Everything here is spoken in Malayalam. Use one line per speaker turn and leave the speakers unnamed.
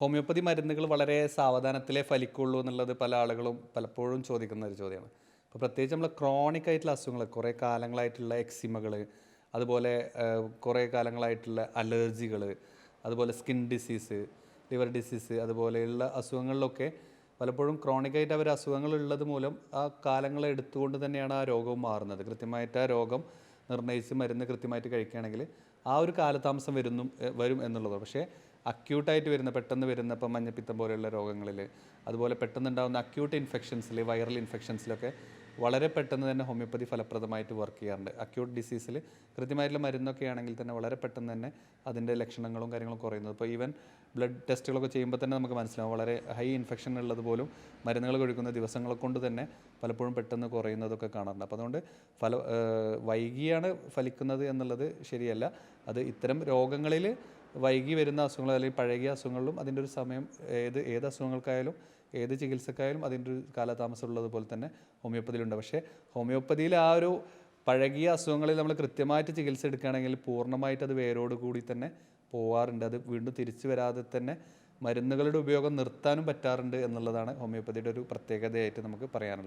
ഹോമിയോപ്പതി മരുന്നുകൾ വളരെ സാവധാനത്തിലേ ഫലിക്കുള്ളൂ എന്നുള്ളത് പല ആളുകളും പലപ്പോഴും ചോദിക്കുന്ന ഒരു ചോദ്യമാണ്. ഇപ്പോൾ പ്രത്യേകിച്ച് നമ്മൾ ക്രോണിക് ആയിട്ടുള്ള അസുഖങ്ങൾ, കുറേ കാലങ്ങളായിട്ടുള്ള എക്സിമകൾ, അതുപോലെ കുറേ കാലങ്ങളായിട്ടുള്ള അലർജികൾ, അതുപോലെ സ്കിൻ ഡിസീസ്, ലിവർ ഡിസീസ്, അതുപോലെയുള്ള അസുഖങ്ങളിലൊക്കെ പലപ്പോഴും ക്രോണിക്കായിട്ട് അവർ അസുഖങ്ങൾ ഉള്ളത് മൂലം ആ കാലങ്ങൾ എടുത്തുകൊണ്ട് തന്നെയാണ് ആ രോഗവും മാറുന്നത്. കൃത്യമായിട്ട് ആ രോഗം നിർണ്ണയിച്ച് മരുന്ന് കൃത്യമായിട്ട് കഴിക്കുകയാണെങ്കിൽ ആ ഒരു കാലതാമസം വരും എന്നുള്ളത്. പക്ഷേ അക്യൂട്ടായിട്ട് വരുന്ന, പെട്ടെന്ന് വരുന്ന ഇപ്പം മഞ്ഞപ്പിത്തം പോലെയുള്ള രോഗങ്ങളിൽ, അതുപോലെ പെട്ടെന്നുണ്ടാകുന്ന അക്യൂട്ട് ഇൻഫെക്ഷൻസിൽ, വൈറൽ ഇൻഫെക്ഷൻസിലൊക്കെ വളരെ പെട്ടെന്ന് തന്നെ ഹോമിയോപ്പതി ഫലപ്രദമായിട്ട് വർക്ക് ചെയ്യാറുണ്ട്. അക്യൂട്ട് ഡിസീസിൽ കൃത്യമായിട്ടുള്ള മരുന്നൊക്കെ ആണെങ്കിൽ തന്നെ വളരെ പെട്ടെന്ന് തന്നെ അതിൻ്റെ ലക്ഷണങ്ങളും കാര്യങ്ങളും കുറയുന്നത്. ഇപ്പോൾ ഈവൻ ബ്ലഡ് ടെസ്റ്റുകളൊക്കെ ചെയ്യുമ്പോൾ തന്നെ നമുക്ക് മനസ്സിലാവും വളരെ ഹൈ ഇൻഫെക്ഷൻ ഉള്ളത് പോലും മരുന്നുകൾ കഴിക്കുന്ന ദിവസങ്ങളെ കൊണ്ട് തന്നെ പലപ്പോഴും പെട്ടെന്ന് കുറയുന്നതൊക്കെ കാണാറുണ്ട്. അപ്പോൾ അതുകൊണ്ട് വൈകിയാണ് ഫലിക്കുന്നത് എന്നുള്ളത് ശരിയല്ല. അത് ഇത്തരം രോഗങ്ങളിൽ വൈകി വരുന്ന അസുഖങ്ങൾ അല്ലെങ്കിൽ പഴകിയ അസുഖങ്ങളിലും അതിൻ്റെ ഒരു സമയം, ഏത് അസുഖങ്ങൾക്കായാലും ഏത് ചികിത്സക്കായാലും അതിൻ്റെ ഒരു കാലതാമസം ഉള്ളതുപോലെ തന്നെ ഹോമിയോപ്പതിയിലുണ്ട്. പക്ഷേ ഹോമിയോപ്പതിയിൽ ആ ഒരു പഴകിയ അസുഖങ്ങളിൽ നമ്മൾ കൃത്യമായിട്ട് ചികിത്സ എടുക്കുകയാണെങ്കിൽ പൂർണ്ണമായിട്ട് അത് വേരോട് കൂടി തന്നെ പോവാറുണ്ട്. അത് വീണ്ടും തിരിച്ചു വരാതെ തന്നെ മരുന്നുകളുടെ ഉപയോഗം നിർത്താനും പറ്റാറുണ്ട് എന്നുള്ളതാണ് ഹോമിയോപ്പതിയുടെ ഒരു പ്രത്യേകതയായിട്ട് നമുക്ക് പറയാനുള്ളത്.